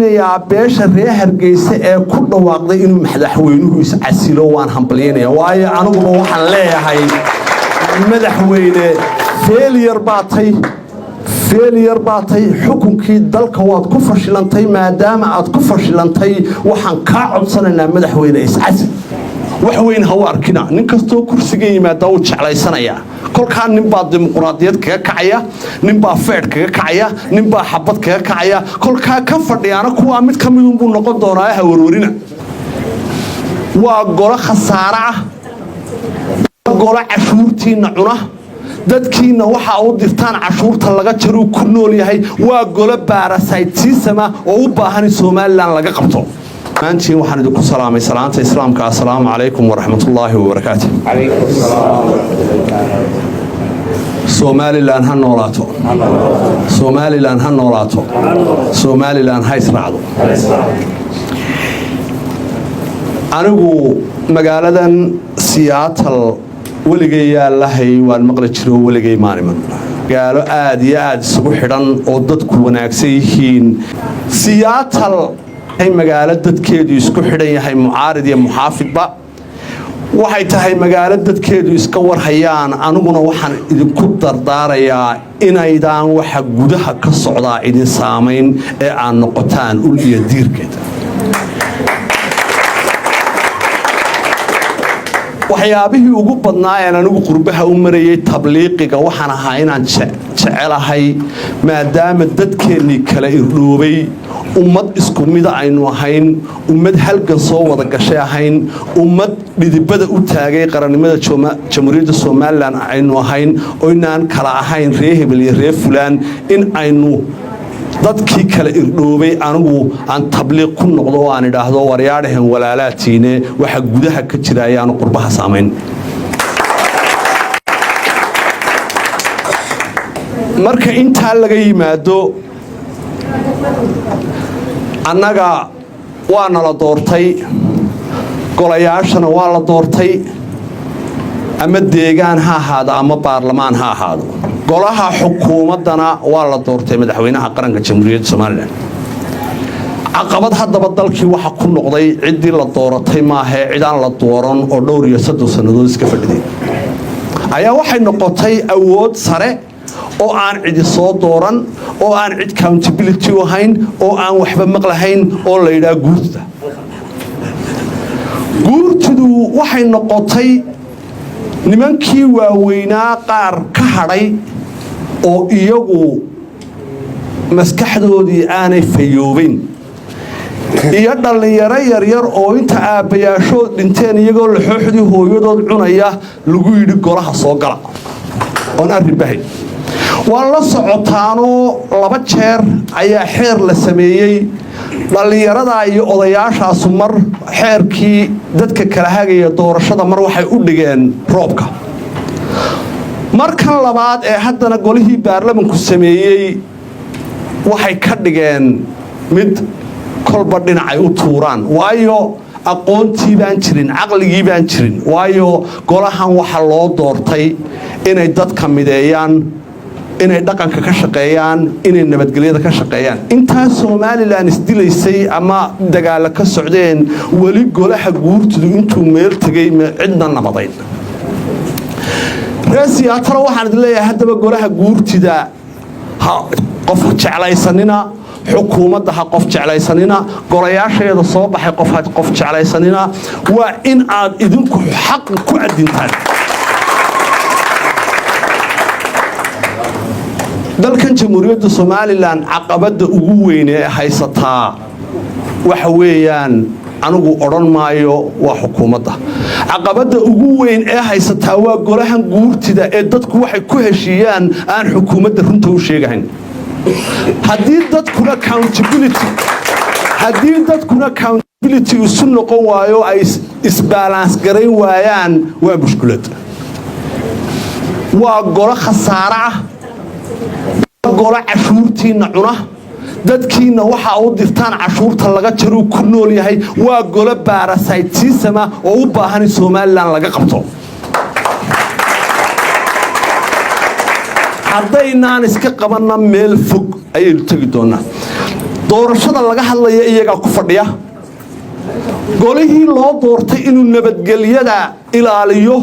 hambaliyeynayaa beesha reer Hargeysa ee ku dhawaaqday inuu madaxweynuhu is casilo waan hambaliyeynayaa waayo aniguba waxaan leeyahay madaxweyne failure baatay xukunkii dalka waad ku fashilantay maadaama aad ku fashilantay waxaan ka codsanaynaa madaxweyne is casil wax weyn ha u arkina nin kastoo kursiga yimaada uu jeclaysanayaa kolkaan nin baa dimuqraadiyad kaga kacaya nin baa feed kaga kacaya nin baa xabad kaga kacaya kolkaa ka fadhiyaana kuwa mid ka mid uu noqon doonaa ha warwarina waa golo khasaare ah golo cashuurtiina cuna dadkiina waxa uu dirtaan cashuurta laga jaro ku nool yahay waa golo parasitism oo u baahan Soomaaliland laga qabto maanta waxaan idinku salaamay salaanta islaamka assalaamu alaykum wa rahmatullahi wa barakatuh alaykum assalam Somaliland ha noolaato Somaliland ha noolaato Somaliland ha israacdo anigu magaaladan Seattle weligay yaalahay waan maqla jiro weligay maaliman gaalo aad iyo aad isugu xidhan oo dadku wanaagsan yihiin Seattle ay magaalada dadkeedu isku xidhan yahay mucaarid iyo muxaafidba waxay tahay magaalada dadkeedu iska warhayaan aniguna waxaan idinku dardaarayaa inaydaan waxa gudaha ka socda idin saameyn ee aan noqotaan ul iyo diirkeeda waxyaabihii ugu badnaa ee anigu qurbaha u marayay tabliiqiga waxaan ahaa inaan jecelahay maadaama dadkeennii kala irdhoobay ummad isku mid aynu ahayn ummad halgan soo wada gashay ahayn ummad dhidibada u taagay qarannimada jamhuuriyadda Soomaaliland aynu ahayn oo inaan kala ahayn reer hebel iyo reer fulaan in aynu dadkii kala irdhoobay anigu aan tabliiq ku noqdo oo aan idhaahdo waryaadhahan walaalaatiine waxa gudaha ka jira ayaan qurbaha saameyn marka inta laga yimaado annaga waa nala doortay golayaashana waa la doortay ama deegaan ha ahaado ama baarlamaan ha ahaado golaha xukuumadana waa la doortay madaxweynaha qaranka jamhuuriyadda Soomaaliland caqabad haddaba dalkii waxa ku noqday cidii la dooratay maahe cidaan la dooran oo dhowr iyo 3 sanadood iska fadhiday ayaa waxay noqotay awood sare oo aan cid soo dooran oo aan cid accountability u hayn oo aan waxba maqlahayn oo la yiraahdo guurtidu waxay noqotay nimankii waaweynaa qaar ka hadhay oo iyagu maskaxdoodii aanay fayoobin iyo dhalinyaro yaryar oo inta aabayaashood dhinteen iyagoo la xooxdii hooyadood cunaya lagu yidhi golaha soo gala oon arrin bahay waa la socotaanoo 2 jeer ayaa xeer la sameeyey dhalinyarada iyo odayaashaasu mar xeerkii dadka kala hagaya doorashada mar waxay u dhigeen roobka markan labaad ee haddana golihii baarlamaanku sameeyey waxay ka dhigeen mid kolba dhinacay u tuuraan waayo aqoontii baan jirin caqligii baan jirin waayo golahan waxa loo doortay inay dadka mideeyaan inay dhaqanka ka shaqeeyaan inay nabadgelyada ka shaqeeyaan inta Soomaaliland isdilaysay ama dagaal ka socdeen wali golaha guurtidu intuu meel tagay cidna nabadayn Seattle waxaan leeyahay haddaba golaha guurtida ha qof jeclaysanina xukuumadda ha qof jeclaysanina golayaasheeda soo baxay qof jeclaysanina waa in aad idinku xaq ku adintaan dalkan jamhuuriyadda Soomaaliland caqabada ugu weyn ee haysataa waxa weeyaan anigu oran maayo waa xukuumadda caqabada ugu weyn ee haysataa waa golahan guurtida ee dadku waxay ku heshiiyaan aan xukuumadda runta u sheegayn haddii dadkuna accountability isu noqon waayo ay isbalance garayn waayaan waa mushkilad waa golo khasaare ah golo cashuurtiina cuna dadkiina waxa uu dirtaan cashuurta laga jaro ku nool yahay waa golo parasitism oo u baahan Soomaaliland laga qabto haddaynaan iska qabanna meel fog ayay tagi doonaa doorashada laga hadlaya iyaga ku fadhiya golihii loo doortay inuu nabadgelyada ilaaliyo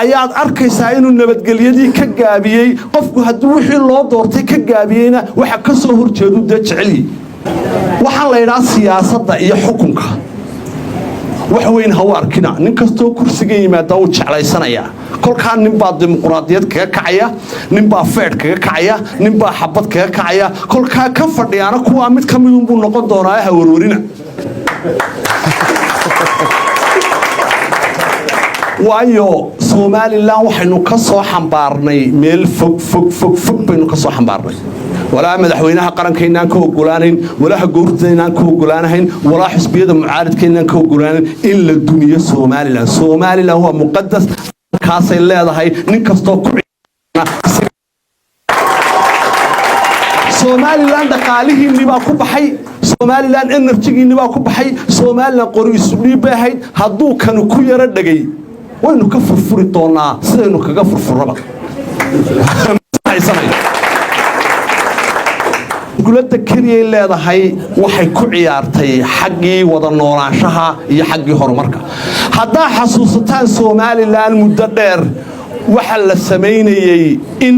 ayaad arkaysaa inuu nabadgelyadii ka gaabiyey qofku haddii wixii loo doortay ka gaabiyeyna waxa ka soo horjeedu jeceli waxaan la yiraahdaa siyaasadda iyo xukunka wax weyn ha u arkina nin kastoo kursiga yimaada uu jeclaysanaya kolkaan nin baa dimuqraadiyad kaga kacaya nin baa feed kaga kacaya nin baa xabad kaga kacaya kolkaa ka fadhiyana kuwa mid ka mid uu noqon doonaa ha warwarina waayo Somaliland waxaynu ka soo xambaarnay meel fog baynu ka soo xambaarnay walaa madaxweynaha qarankeena ka ogolaanayn walaa goorteena ka ogolaanayn walaa xisbiyada mucaaradkeena ka ogolaanayn in la dumiyo Somaliland waa muqaddas kaasay leedahay nin kastoo ku Somaliland dhaqaalihiinii baa ku baxay Somaliland energy-giinii baa ku baxay Somaliland qori isu dhiibahayd hadduu kan ku yara dhagay waynu ka furfuri doonaa sidaynu kaga furfuraba dowladda kaliya leedahay waxay ku ciyaartay xaqii wada noolaanshaha iyo xaqii horumarka hadda xasuusataan Somaliland muddo dheer waxa la sameeyay in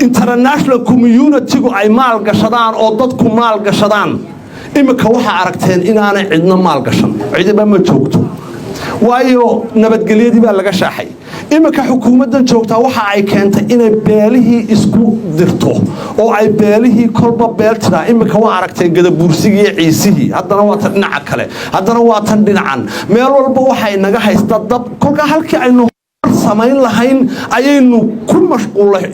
international community ay maal gashadaan oo dadku maal gashadaan imika waxa aragteen inaanay cidna maal gashan ciidaba ma joogto waayo nabadgelyadii baa laga shaaxay imika xukuumaddan joogtaa waxa ay keentay inay beelihii isku dirto oo ay beelihii kolba beeltida imika waa aragteen gadabuursigii ciisihii haddana waa tan dhinaca kale haddana waa tan dhinacan meel walba waxay naga haysta dab kolka halkii aynu samayn lahayn ayaynu ku mashquulay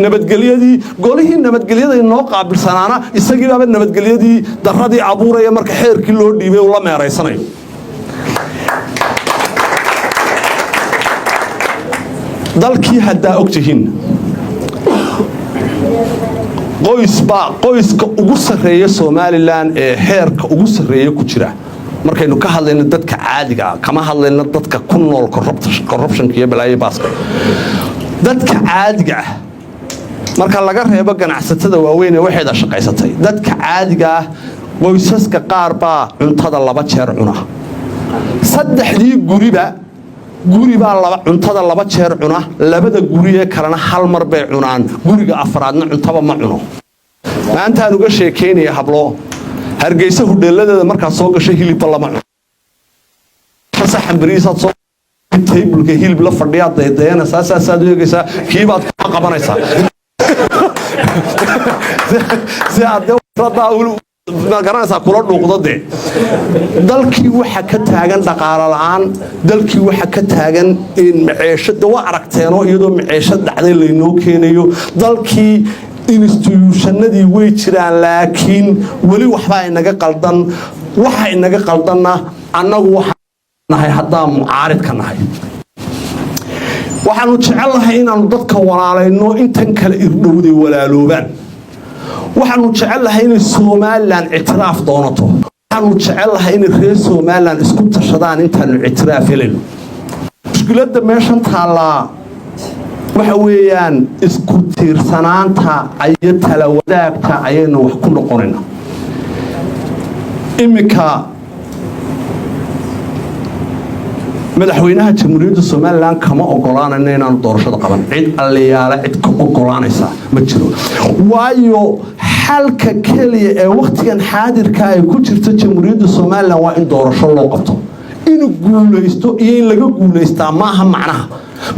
nabadgelyadii golihii nabadgelyada inoo qaabilsanaana isagii baa nabadgelyadii daradii abuuraya marka xeerkii loo dhiibay oo la meereysanayo dalkii hadda ogtihiin qoyska ugu sareeya Somaliland ee heerka ugu sareeya ku jira markaynu ka hadlayno dadka caadiga kama hadlayno dadka ku nool corruption iyo balaayo baaska dadka caadiga marka laga reebo ganacsatada waaweyn ee waxay shaqaysatay dadka caadiga qoysaska qaar baa cuntada 2 jeer cuna saddexdii guri baa cuntada 2 jeer cuna labada guri ee kalena hal mar bay cunaan guriga afraadna cuntaba ma cuno maanta aan uga sheekeynaya hablo hargeysa hudheeladeeda marka soo gashay hilibba lama cuno saxan bariisad soo table-ka hilib la fadhiya deedeena saasaad u eegaysaa kiibaad ka qabanaysaa si aad ma garanaysaa kula dhuuqdade dalkii waxa ka taagan dhaqaale la'aan dalkii waxa ka taagan in maciishada waa aragteeno iyadoo maciishad dhacday leynoo keenayo dalkii institutionadii way jiraan laakiin wali waxba inaga qaldan waxa inaga qaldanna annagu waxa nahay hadaa mucaarid ka nahay waxaanu jecelahay inaanu dadka walaalayno intan kale irdhowday walaaloobaan waxaanu jecelahay in Somaliland ictiraaf doonato waxaanu jecelahay in reer Somaliland isku tashadaan intaanu ictiraaf helin mushkiladda meeshan taala waxa weeyaan isku tiirsanaanta ay tala wadaagta ayaynu wax ku noqonayna imika madaxweynaha jamhuuriyadda Somaliland kama ogolaanayna inaan doorashada qaban cid aliyaala cid ka ogolaanaysa ma jiro waayo xalka kaliya ee waqtigan xaadirka ay ku jirto jamhuuriyadda Somaliland waa in doorasho loo qabto in guuleysto iyo in laga guuleystaa maaha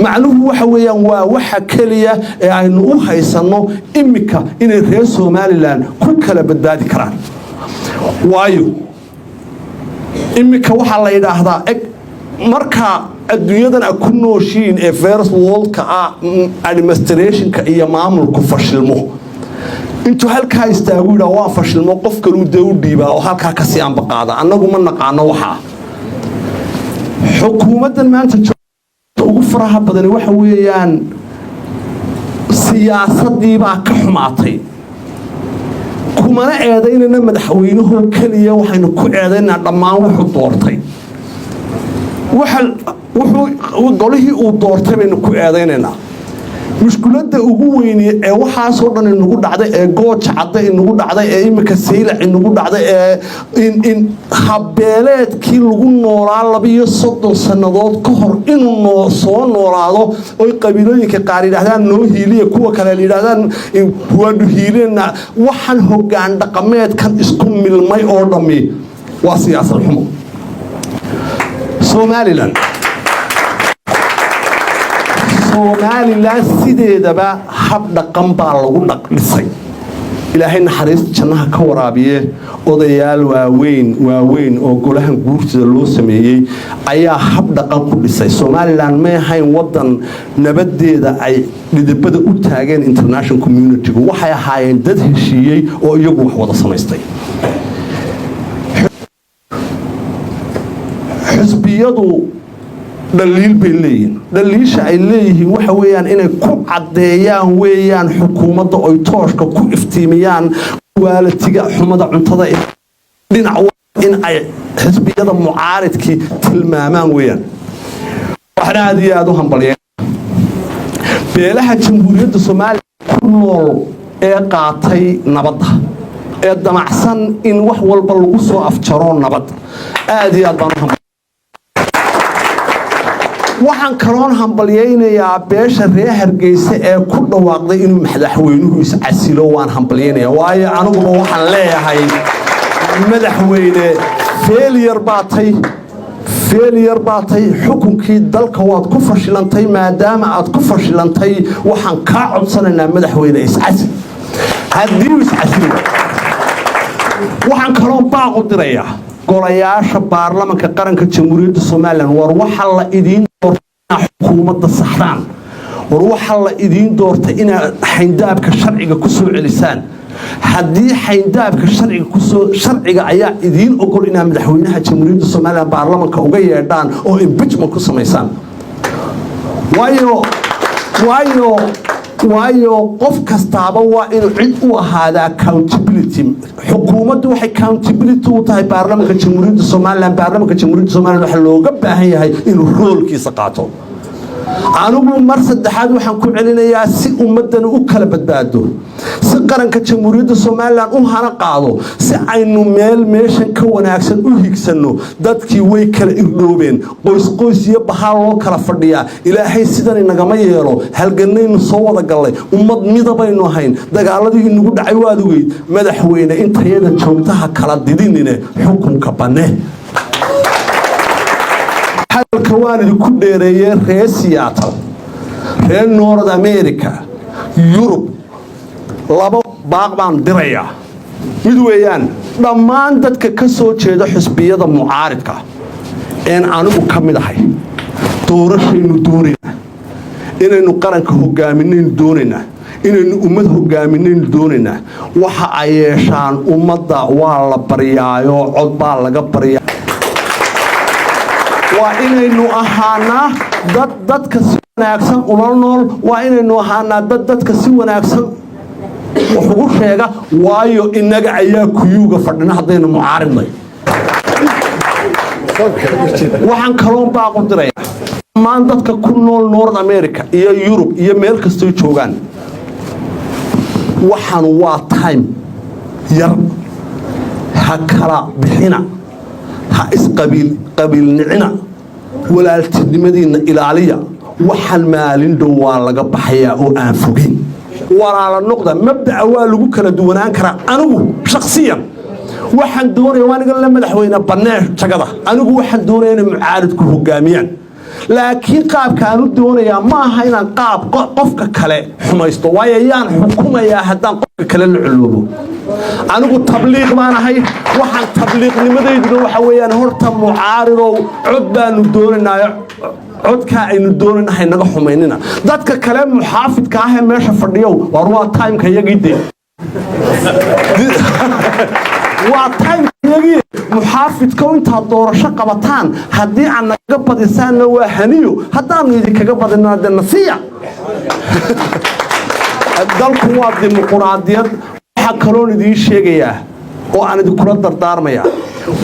macnuhu waxa weeyaan waa waxa kaliya ee aynu u haysano imika inay reer Somaliland ku kala badbaadi karaan waayo imika waxa la yiraahdaa marka adduunyadan ku nooshiin ee first world ka administration-ka iyo maamulku fashilmo intuu halka istaagu ila waa fashilmo qof kale uu dhiibaa oo halka ka sii anbaqaada annagu ma naqaano waxa xukuumaddan maanta ugu faraha badan waxa weeyaan siyaasadii baa ka xumaatay kumana eedaynana madaxweynuhu kaliya waxaynu ku eedaynaa dhammaan wuxuu doortay wuxuu golihii uu doortay baynu ku eedaynayna mushkiladda ugu weyn ee waxaasoo dhan inagu dhacday ee gooja cadda inagu dhacday ee imika saylac inagu dhacday ee in habbeeleedkii lagu noolaa 32 sannadood ka hor inuu soo noolaado oo qabiilooyinka qaar yiraahdaan noo hiiliye kuwa kale yiraahdaan waanu hiilina waxaan hoggaan dhaqameedkan isku milmay oo dhami waa siyaasad xumo Somaliland sideedaba hab dhaqan baa lagu dhaqdhisay ilaahay naxariis jannaha ka waraabiye odayaal waaweyn oo golahan guurtida loo sameeyay ayaa hab dhaqan ku dhisay Somaliland ma ahayn wadan nabadeeda ay dhidibada u taageen international community waxay ahaayeen dad heshiiyay oo iyagu wax wada samaystay xisbiyadu daliil bay leeyihiin daliisha ay leeyihiin waxa weeyaan inay ku cadeeyaan weeyaan xukuumadda oo tooshka ku iftiimiyaan waalatiga xumada cuntada dhinac in ay xisbiyada mucaaridkii tilmaamaan weeyaan waxna aad iyo aad u hambalyeeyay beelaha jamhuuriyadda Soomaaliya ku nool ee qaatay nabadda ee damacsan in wax walba lagu soo afjaro nabad aad iyo aad baan waxaan kaloon hambalyeynayaa beesha reer Hargeysa ee ku dhawaaqday inuu madaxweynuhu is casilo waan hambalyeynayaa waayo anigu waxaan leeyahay madaxweyne failure baatay xukunkii dalka waad ku fashilantay maadaama aad ku fashilantay waxaan ka codsanaynaa madaxweyne is casil haddii is casilo waxaan kaloon baaqo dirayaa golayaasha baarlamaanka qaranka jamhuuriyadda Soomaaliland war waxa la idin xukuumadda saxdaan war waxa la idin doortay in xayndaabka sharciga ku soo celisaan haddii xayndaabka sharciga ayaa idin ogol in madaxweynaha jamhuuriyadda Soomaaliland baarlamaanka uga yeedhaan oo impeachment ku sameeyaan waayo qof kastaaba waa inuu cid u ahaada accountability xukuumaddu waxay accountability u tahay baarlamaanka jamhuuriyadda Soomaaliland waxa looga baahan yahay inuu roolkiisa qaato anigu mar saddexaad waxaan ku celinayaa si ummadan u kala badbaado si qaranka jamhuuriyadda Soomaaliland u hana qaado si aynu meeshan ka wanaagsan u higsano dadkii way kala irdhoobeen qoys iyo bahal loo kala fadhiyaa ilaahay sidan inagama yeelo halganaynu soo wada galay ummad midabaynu ahayn dagaaladii inagu dhacay waad ogeyd madaxweyne intayada joogtaha kala didinine xukunka banee halkawaanidi ku dheereeyay reer Seattle reer North America Europe laba baaq baan dirayaa mid weeyaan dhammaan dadka ka soo jeeda xisbiyada mucaaridka een anigu ka mid ahay doorashaynu doonaynaa inaynu qaranka hogaaminaynu doonaynaa inaynu ummad hogaaminaynu doonaynaa waxa ay yeeshaan ummadda waa la baryaayo cod baa laga baryaa waa inaynu ahaanaa dadka si wanaagsan ula nool waa inaynu ahaanaa dadka si wanaagsan wuxuu sheega waayo inaga ayaa kuyuuga fadhina hadaynu mucaaridnay waxaan kaloon baaqo dirayaa dhammaan dadka ku nool North America iyo Europe iyo meel kastoo joogaan waxaan waa time yar ha kala bixina ha isqabiilnicina walaaltinimadiina ilaaliya waxaan maalin dhow waa laga baxayaa oo aan fogin walaala noqda mabda'a waa lagu kala duwanaan karaa anigu shakhsiyan waxaan doonayaa aniga la madaxweyne banee tagada anigu waxaan doonayaa in mucaaridku hogaamiyaan laakiin qaabka aanu doonayaa ma aha inaan qaab qofka kale xumaysto waayo yaan xukumayaa haddaan qofka kale la culoobo anigu tabliiq baan ahay waxaan tabliiqnimadaydu waxa weeyaan horta mucaaridow cod baanu doonaynaa codka aynu doonaynahay naga xumaynina dadka kale muxaafidka ah ee meesha fadhiyo waa time-ka yagii waa time-yagii muxaafidka inta doorasho qabataan haddii aan naga badisaanna waa haniyo haddaanu idinkaga badinaa de nasiya dalku waa dimuqraadiyad waxa kaloon idiin sheegayaa oo aan idinkula dardaarmayaa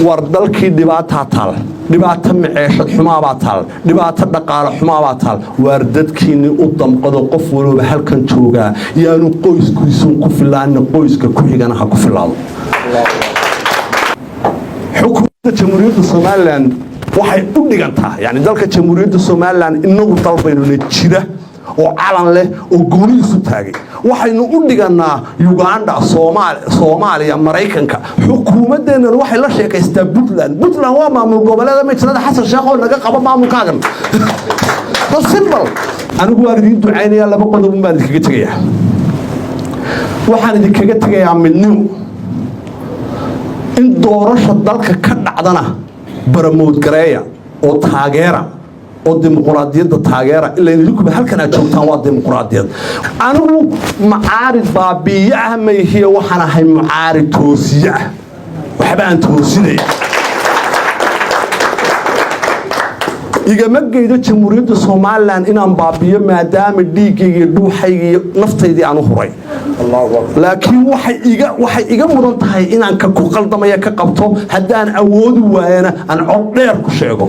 wardalkii dhibaataa taal dhibaato maciishad xumaa baa taal dhibaato dhaqaale xumaa baa taal waar dadkiinni u damqado qof walba halkan joogaa yaanu qoyskiisun ku filaana qoyska ku xigana ha ku filaado xukuumadda jamhuuriyadda Soomaaliland waxay u dhigantaa yani dalka jamhuuriyadda Soomaaliland inagu dalbaynuna jira oo calan leh oo gooniisu taagay waxaynu u dhiganaa Uganda Soomaaliya Mareykanka xukuumadeena waxay la sheekaystaa Puntland waa maamul goboleed meesha Xasan Sheekh oo naga qaba maamulkaagan simple anigu waan idin ducaynayaa laba qodob baan idinkaga tagayaa waxaan idinkaga tagayaa midnimo in doorasho dalka ka dhacdana baramood gareeya oo taageera oo dimuqraadiyadda taageera ilaa idinku halkan aad joogtaan waa dimuqraadiyad anigu macaarid baabiye ah ma yihiin waxaan ahay macaarid toosiye ah waxba aan toosinay igama geedo jamhuuriyadda Soomaaliland inaan baabiyo maadaama dhiigayga iyo dhuuxayga iyo naftaydii aan u huray laakiin waxay iga mudan tahay inaan ka ku qaldamaya ka qabto haddaan awoodi waayana aan cod dheer ku sheego